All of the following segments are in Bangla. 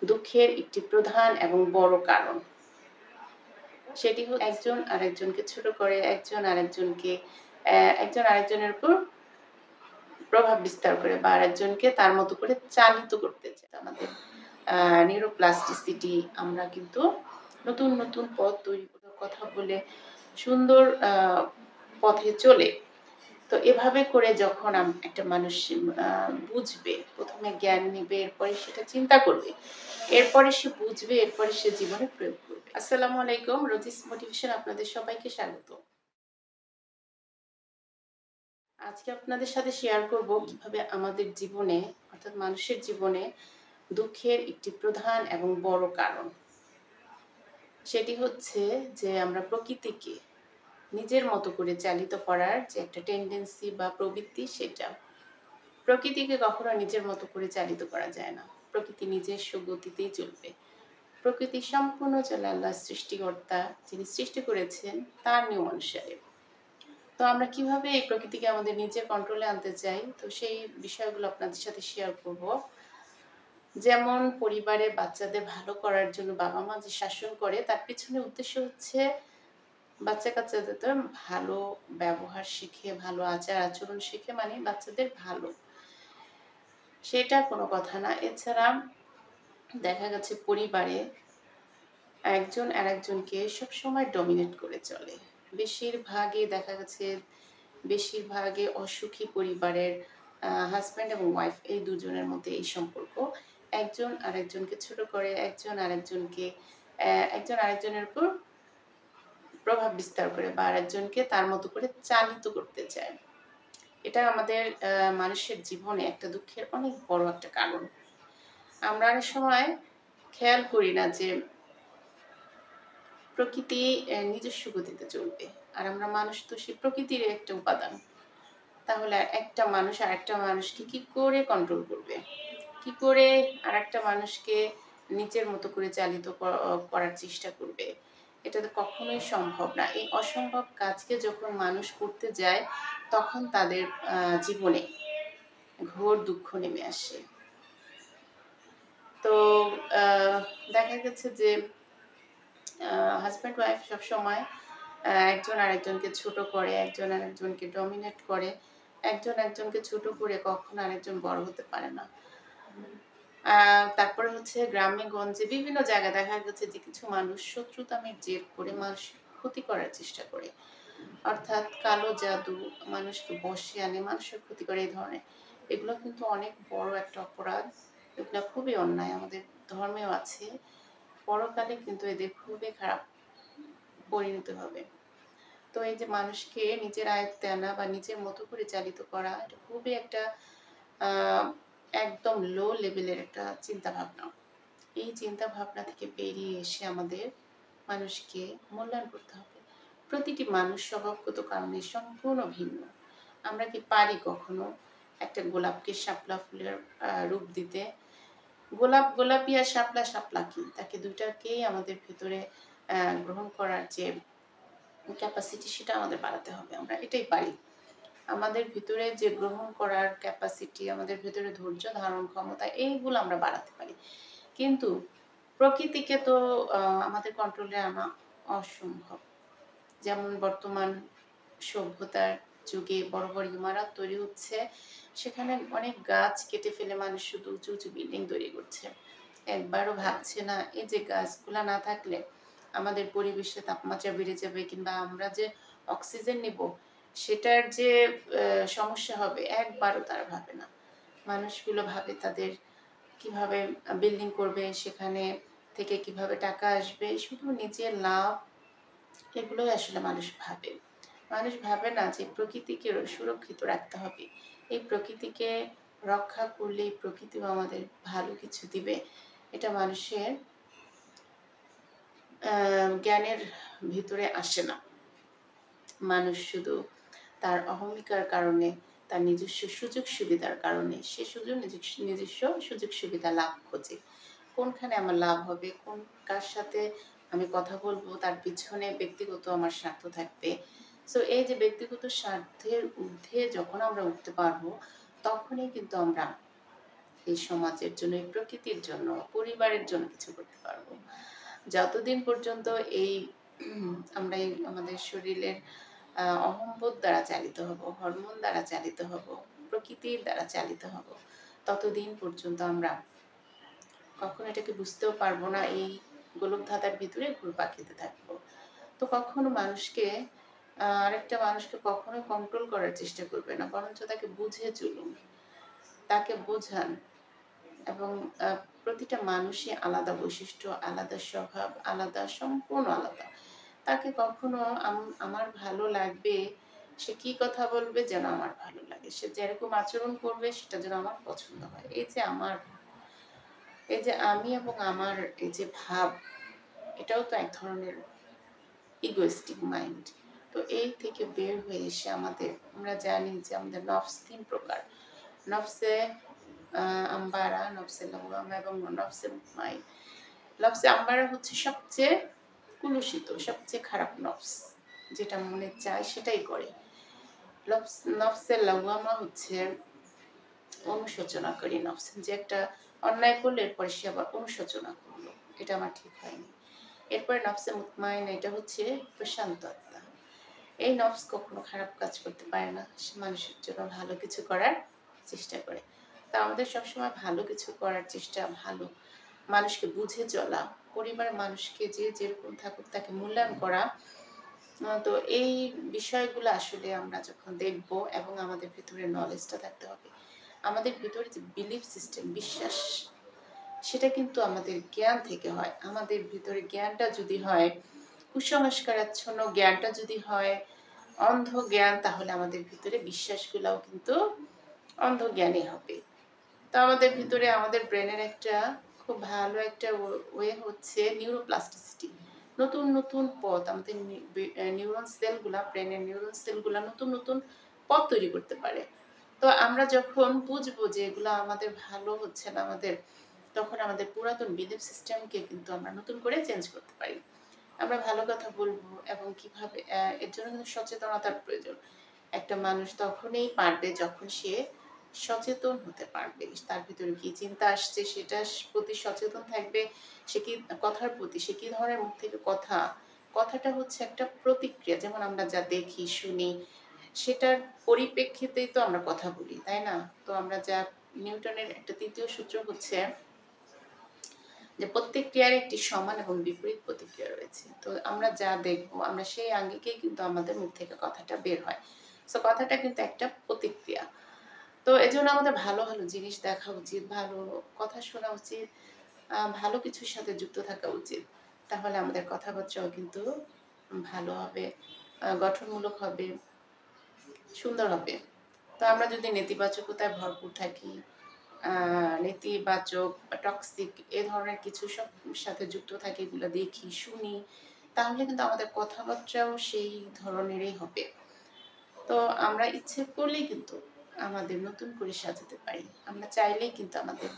দুঃখের একটি প্রধান এবং বড় কারণ। সেটি হচ্ছে একজন আরেকজনকে ছোট করে, একজন আরেকজনের উপর প্রভাব বিস্তার করে বা আরেকজনকে তার মতো করে চালিত করতে চায়। আমাদের নিউরোপ্লাস্টিসিটি, আমরা কিন্তু নতুন নতুন পথ তৈরি করে কথা বলে সুন্দর পথে চলে। তো এভাবে করে যখন একটা মানুষ বুঝবে, প্রথমে জ্ঞান নিবে, এরপরে সেটা চিন্তা করবে, এরপরে সে বুঝবে, এরপরে সে জীবনে প্রয়োগ করবে। আসসালামু আলাইকুম, রোজিস মোটিভেশন আপনাদের সবাইকে স্বাগত। আজকে আপনাদের সাথে শেয়ার করব কিভাবে আমাদের জীবনে, অর্থাৎ মানুষের জীবনে দুঃখের একটি প্রধান এবং বড় কারণ। সেটি হচ্ছে যে আমরা প্রকৃতিকে নিজের মতো করে চালিত করার যে একটা টেন্ডেন্সি বা প্রবৃত্তি, সেটা। প্রকৃতিকে কখনো নিজের মতো করে চালিত করা যায় না। প্রকৃতি নিজস্ব গতিতেই চলবে। প্রকৃতি সম্পূর্ণ চলে আল্লাহর সৃষ্টিকর্তা যিনি সৃষ্টি করেছেন তার নিয়ম অনুসারে। তো আমরা কিভাবে এই প্রকৃতিকে আমাদের নিজের কন্ট্রোলে আনতে চাই, তো সেই বিষয়গুলো আপনাদের সাথে শেয়ার করব। যেমন পরিবারে বাচ্চাদের ভালো করার জন্য বাবা মা যে শাসন করে, তার পিছনে উদ্দেশ্য হচ্ছে বাচ্চা কাচ্চাদের ভালো ব্যবহার শিখে, ভালো আচার আচরণ শিখে, মানে বাচ্চাদের ভালো, সেটা কোনো কথা না। এছাড়া দেখা গেছে পরিবারে একজন আরেকজনকে সবসময় ডমিনেট করে চলে। বেশিরভাগই অসুখী পরিবারের হাজব্যান্ড এবং ওয়াইফ, এই দুজনের মধ্যে এই সম্পর্ক। একজন আরেকজনকে ছোট করে, একজন আরেকজনের উপর প্রভাব বিস্তার করে বা আরেকজনকে তার মতো করে চালিত করতে চায়। এটা আমাদের মানুষের জীবনে একটা দুঃখের অনেক বড় একটা কারণ। আমরা অনেক সময় খেয়াল করি না যে প্রকৃতি নিজস্ব গতিতে চলবে, আর আমরা মানুষ তো সেই প্রকৃতির একটা উপাদান। তাহলে একটা মানুষ আরেকটা মানুষকে কি করে কন্ট্রোল করবে, কি করে আরেকটা মানুষকে নিজের মতো করে চালিত করার চেষ্টা করবে? এটা তো কখনোই সম্ভব না। এই অসম্ভব কাজকে যখন মানুষ করতে যায়, তখন তাদের জীবনে ঘোর দুঃখ নেমে আসে। তো দেখা গেছে যে হাজব্যান্ড ওয়াইফ সবসময় একজন আরেকজনকে ছোট করে, একজন আরেকজনকে ডমিনেট করে। একজন একজনকে ছোট করে কখনো আরেকজন বড় হতে পারে না। তারপরে হচ্ছে গ্রামে গঞ্জে বিভিন্ন জায়গায় দেখা গেছে যে কিছু মানুষ শত্রুতামের জের করে মানুষের ক্ষতি করার চেষ্টা করে, অর্থাৎ কালো জাদু, মানুষকে বশে আনে, মানুষের ক্ষতি করে। এই ধরনের এগুলো কিন্তু অনেক বড় একটা অপরাধ। এগুলো খুবই অন্যায়, আমাদের ধর্মেও আছে। পরকালে কিন্তু এদের খুবই খারাপ পরিণত হবে। তো এই যে মানুষকে নিজের আয়ত্তে আনা বা নিজের মতো করে চালিত করা, এটা খুবই একটা একদম লো লেভেলের একটা চিন্তা ভাবনা। এই চিন্তা ভাবনা থেকে বেরিয়ে এসে আমাদের মানুষকে মূল্যায়ন করতে হবে। প্রতিটি মানুষ স্বভাবগত কারণে সম্পূর্ণ ভিন্ন। আমরা কি পারি কখনো একটা গোলাপকে শাপলা ফুলের রূপ দিতে? গোলাপ গোলাপি আর শাপলা শাপলা কি, তাকে দুইটাকেই আমাদের ভেতরে গ্রহণ করার যে ক্যাপাসিটি, সেটা আমাদের বাড়াতে হবে। আমরা এটাই পারি। আমাদের ভিতরে যে গ্রহণ করার ক্যাপাসিটি, আমাদের ভিতরে ধৈর্য ধারণ ক্ষমতা, এইগুলো আমরা বাড়াতে পারি। কিন্তু প্রকৃতিকে তো আমাদের কন্ট্রোলে আনা অসম্ভব। যেমন বর্তমান সভ্যতার যুগে বড় বড় ইমারত তৈরি হচ্ছে, সেখানে অনেক গাছ কেটে ফেলে মানুষ শুধু উঁচু উঁচু বিল্ডিং তৈরি করছে। একবারও ভাবছে না এই যে গাছগুলা না থাকলে আমাদের পরিবেশে তাপমাত্রা বেড়ে যাবে, কিংবা আমরা যে অক্সিজেন নিব সেটার যে সমস্যা হবে, একবারও তারা ভাবে না। মানুষগুলো ভাবে তাদের কিভাবে বিল্ডিং করবে, সেখানে থেকে কিভাবে টাকা আসবে, শুধু নিজের লাভ, এগুলোই আসলে মানুষ ভাবে। মানুষ ভাবে না যে প্রকৃতিকে সুরক্ষিত রাখতে হবে। এই প্রকৃতিকে রক্ষা করলে এই প্রকৃতিও আমাদের ভালো কিছু দিবে। এটা মানুষের জ্ঞানের ভিতরে আসে না। মানুষ শুধু তার অহমিকার কারণে, তার নিজস্ব সুযোগ সুবিধার কারণে সে শুধু নিজস্ব সুযোগ সুবিধা লাভ খোঁজে। কোনখানে আমার লাভ হবে, কার সাথে আমি কথা বলবো, তার পিছনে ব্যক্তিগত আমার স্বার্থ থাকবে। সো এই যে ব্যক্তিগত স্বার্থের ঊর্ধ্বে যখন আমরা উঠতে পারবো, তখনই কিন্তু আমরা এই সমাজের জন্য, এই প্রকৃতির জন্য, পরিবারের জন্য কিছু করতে পারবো। যতদিন পর্যন্ত এই আমরা এই আমাদের শরীরের অহংবোধ দ্বারা চালিত হব, হরমোন দ্বারা চালিত হব, প্রকৃতির দ্বারা চালিত হব, ততদিন পর্যন্ত আমরা কখনো এটাকে বুঝতেও পারবো না, এই গোলকধাঁধার ভিতরে ঘুরপাক খেতে থাকবো। তো কখনো মানুষকে আরেকটা মানুষকে কখনোই কন্ট্রোল করার চেষ্টা করবে না, বরঞ্চ তাকে বুঝে চলুন, তাকে বোঝান। এবং প্রতিটা মানুষই আলাদা বৈশিষ্ট্য, আলাদা স্বভাব, আলাদা, সম্পূর্ণ আলাদা। তাকে কখনো আমার ভালো লাগবে, সে কি কথা বলবে যেন আমার ভালো লাগে, সে যেরকম আচরণ করবে সেটা যেন আমার পছন্দ হয়। এই যে আমি এবং আমার এই যে ভাব, এটাও তো এক ধরনের ইগোইস্টিক মাইন্ড। তো এই থেকে বের হয়ে এসে আমরা জানি যে আমাদের নফস ৩ প্রকার। নফসে আম্বারা, নফসে লাওয়ামা এবং নফসে মুতমাইন। নফসে আম্বারা হচ্ছে সবচেয়ে কুলুষিত, সবচেয়ে খারাপ নফস, যেটা মনে চায় সেটাই করে। নফসে লাওয়ামা হচ্ছে অনুশোচনাকারী নফস, যে একটা অন্যায় করলে এরপরে সে আবার অনুশোচনা করলো, এটা আমার ঠিক হয়নি। এরপরে নফসে মুতমাইন, এটা হচ্ছে প্রশান্ত আত্মা। এই নফস কখনো খারাপ কাজ করতে পারে না, সে মানুষের জন্য ভালো কিছু করার চেষ্টা করে। তা আমাদের সবসময় ভালো কিছু করার চেষ্টা, ভালো মানুষকে বুঝে চলা, পরিবারের মানুষকে যে যেরকম থাকুক তাকে মূল্যায়ন করা। তো এই বিষয়গুলো আসলে আমরা যখন দেখব, এবং আমাদের ভিতরে নলেজটা থাকতে হবে, আমাদের ভিতরে যে বিলিফ সিস্টেম, বিশ্বাস, সেটা কিন্তু আমাদের জ্ঞান থেকে হয়। আমাদের ভিতরে জ্ঞানটা যদি হয় কুসংস্কারাচ্ছন্ন, জ্ঞানটা যদি হয় অন্ধ জ্ঞান, তাহলে আমাদের ভিতরে বিশ্বাসগুলাও কিন্তু অন্ধ জ্ঞানই হবে। তো আমাদের ভিতরে আমাদের ব্রেনের একটা খুব ভালো একটা ওয়ে হচ্ছে নিউরোপ্লাস্টিসিটি। নতুন নতুন পথ, আমাদের নিউরন সেলগুলা, ব্রেনের নিউরন সেলগুলা নতুন নতুন পথ তৈরি করতে পারে। তো আমরা যখন বুঝবো যে এগুলো আমাদের ভালো হচ্ছে না আমাদের, তখন আমাদের পুরাতন বিলিফ সিস্টেমকে কিন্তু আমরা নতুন করে চেঞ্জ করতে পারি। আমরা ভালো কথা বলবো, এবং কিভাবে, এর জন্য কিন্তু সচেতনতার প্রয়োজন। একটা মানুষ তখনই পারবে যখন সে সচেতন হতে পারবে, তার ভিতরে কি চিন্তা আসছে সেটার প্রতি সচেতন থাকবে, সে কি কথার প্রতি, সে কি ধরনের মুখ থেকে কথাটা হচ্ছে একটা প্রতিক্রিয়া। যেমন আমরা যা দেখি শুনি সেটার পরিপ্রেক্ষিতেই তো আমরা কথা বলি, তাই না? তো আমরা যা, নিউটনের একটা ৩য় সূত্র হচ্ছে যে প্রত্যেক ক্রিয়ার একটি সমান এবং বিপরীত প্রতিক্রিয়া রয়েছে। তো আমরা যা দেখবো, আমরা সেই আঙ্গিকেই কিন্তু আমাদের মুখ থেকে কথাটা বের হয়। তো কথাটা কিন্তু একটা প্রতিক্রিয়া। তো এজন্য আমাদের ভালো ভালো জিনিস দেখা উচিত, ভালো কথা শোনা উচিত, ভালো কিছুর সাথে যুক্ত থাকা উচিত। তাহলে আমাদের কথাবার্তাও কিন্তু ভালো হবে, গঠনমূলক হবে, সুন্দর হবে। তো আমরা যদি নেতিবাচকতায় ভরপুর থাকি, নেতিবাচক বা টক্সিক এ ধরনের কিছু সব সাথে যুক্ত থাকি, এগুলো দেখি শুনি, তাহলে কিন্তু আমাদের কথাবার্তাও সেই ধরনেরই হবে। তো আমরা ইচ্ছে করলেই কিন্তু আমাদের নতুন করে সাজাতে পারি, আমরা চাইলেই কিন্তু আমাদের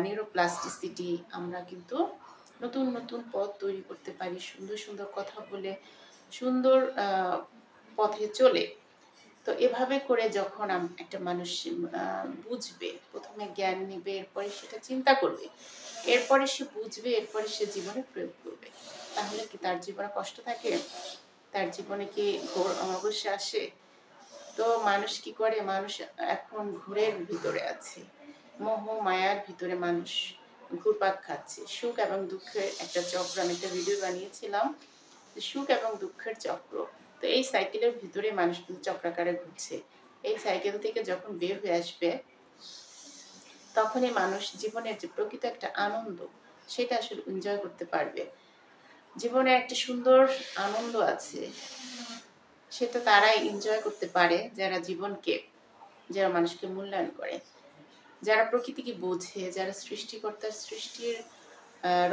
নিউরোপ্লাস্টিসিটি, আমরা কিন্তু নতুন নতুন পথ তৈরি করতে পারি, সুন্দর সুন্দর কথা বলে, সুন্দর পথে চলে। তো এভাবে করে যখন একটা মানুষ বুঝবে, প্রথমে জ্ঞান নেবে, এরপরে সেটা চিন্তা করবে, এরপরে সে বুঝবে, এরপরে সে জীবনে প্রয়োগ করবে, তাহলে কি তার জীবনে কষ্ট থাকে? তার জীবনে কি ঘোর অমাবস্যা আসে? তো মানুষ কি করে? মানুষ এখন ঘোরের ভিতরে আছে, মোহ মায়ার ভিতরে মানুষ ঘুরপাক খাচ্ছে। সুখ এবং দুঃখের একটা চক্র, আমি একটা ভিডিও বানিয়েছিলাম, সুখ এবং দুঃখের চক্র। তো এই সাইকেলের ভিতরে মানুষ কিন্তু চক্রাকারে ঘুরছে। এই সাইকেল থেকে যখন বের হয়ে আসবে, তখনই মানুষ জীবনের যে প্রকৃত একটা আনন্দ, সেটা আসলে এনজয় করতে পারবে। জীবনে একটা সুন্দর আনন্দ আছে, সেটা তারাই এনজয় করতে পারে যারা জীবনকে, যারা মানুষকে মূল্যায়ন করে, যারা প্রকৃতিকে বোঝে, যারা সৃষ্টিকর্তার সৃষ্টির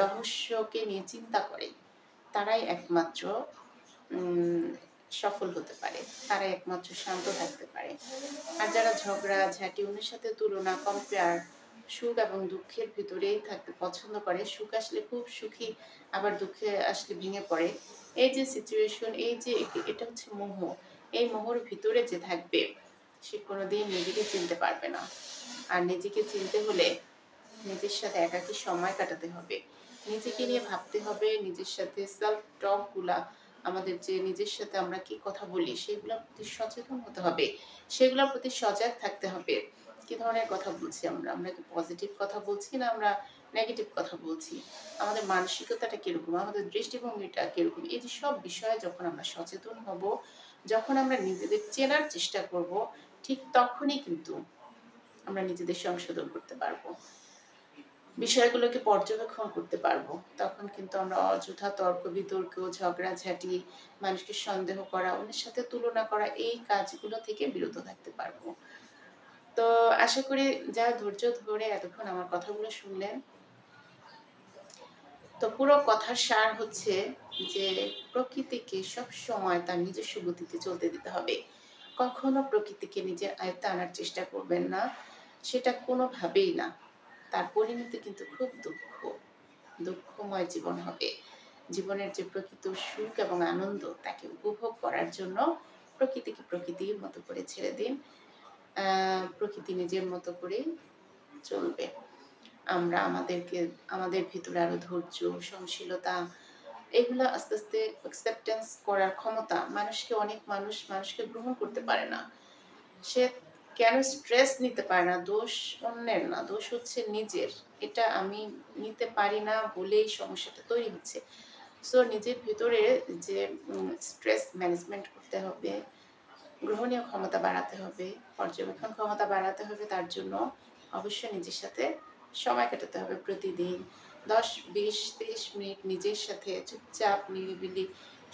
রহস্যকে নিয়ে চিন্তা করে, তারাই একমাত্র সফল হতে পারে, তারাই একমাত্র শান্ত থাকতে পারে। আর যারা ঝগড়া ঝাঁটি, অন্যের সাথে তুলনা, কম্পেয়ার, সুখ এবং দুঃখের ভিতরেই থাকতে পছন্দ করে, সুখ আসলে খুব সুখী, আবার দুঃখে আসলে ভেঙে পড়ে, এই যে সিচুয়েশন, এই যে এটা হচ্ছে মোহ। এই মোহর ভিতরে যে থাকবে, সে কোনোদিন নিজেকে চিনতে পারবে না। আর নিজেকে চিনতে হলে নিজের সাথে একাকী সময় কাটাতে হবে, নিজেকে নিয়ে ভাবতে হবে, নিজের সাথে সেলফ টক গুলা, আমাদের যে নিজের সাথে আমরা কি কথা বলি সেগুলোর প্রতি সচেতন হতে হবে, সেগুলোর প্রতি সজাগ থাকতে হবে। কি ধরনের কথা বলছি আমরা, আমরা কি পজিটিভ কথা বলছি না আমরা নেগেটিভ কথা বলছি, আমাদের মানসিকতাটা কিরকম, আমাদের দৃষ্টিভঙ্গিটা কিরকম, এই যে সব বিষয়ে যখন আমরা সচেতন হব, যখন আমরা নিজেদের চেনার চেষ্টা করব, ঠিক তখনই কিন্তু আমরা নিজেদের সংশোধন করতে পারবো, বিষয়গুলোকে পর্যবেক্ষণ করতে পারবো। তখন কিন্তু আমরা অযথা তর্ক বিতর্ক, ঝগড়াঝাটি, মানুষকে সন্দেহ করা, অন্যের সাথে তুলনা করা, এই কাজগুলো থেকে বিরত থাকতে পারবো। তো আশা করি যারা ধৈর্য ধরে এতক্ষণ আমার কথাগুলো শুনলেন, তো পুরো কথার সার হচ্ছে যে প্রকৃতিকে সব সময় তার নিজস্ব গতিতে চলতে দিতে হবে। কখনো প্রকৃতিকে নিজের আয়ত্তে আনার চেষ্টা করবেন না, সেটা কোনোভাবেই না। তার পরিণতি কিন্তু খুব দুঃখময় জীবন হবে। জীবনের যে প্রকৃত সুখ এবং আনন্দ তাকে উপভোগ করার জন্য প্রকৃতিকে প্রকৃতির মতো করে ছেড়ে দিন, প্রকৃতি নিজের মতো করে চলবে। আমরা আমাদের ভিতরে আরো ধৈর্য, সহনশীলতা, এগুলো আস্তে আস্তে অ্যাকসেপ্টেন্স করার ক্ষমতা, অনেক মানুষকে গ্রহণ করতে পারে না। সে কেন স্ট্রেস নিতে পারে না, দোষ অন্যের না, দোষ হচ্ছে নিজের। এটা আমি নিতে পারি না বলেই সমস্যাটা তৈরি হচ্ছে। সো নিজের ভিতরে যে স্ট্রেস ম্যানেজমেন্ট করতে হবে, গ্রহণীয় ক্ষমতা বাড়াতে হবে, পর্যবেক্ষণ ক্ষমতা বাড়াতে হবে, তার জন্য অবশ্যই নিজের সাথে সময় কাটাতে হবে। প্রতিদিন 10, 20, 30 মিনিট নিজের সাথে চুপচাপ নিরিবিলি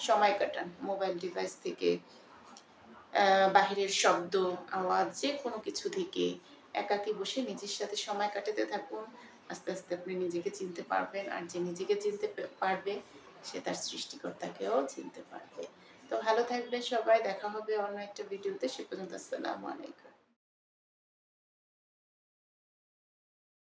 সময় কাটান। মোবাইল ডিভাইস থেকে, বাহিরের শব্দ, আওয়াজ, যে কোনো কিছু থেকে একাকী বসে নিজের সাথে সময় কাটাতে থাকুন। আস্তে আস্তে আপনি নিজেকে চিনতে পারবেন, আর যে নিজেকে চিনতে পারবে সে তার সৃষ্টিকর্তাকেও চিনতে পারবে। তো ভালো থাকবেন সবাই, দেখা হবে অন্য একটা ভিডিওতে। সে পর্যন্ত আসসালামু আলাইকুম।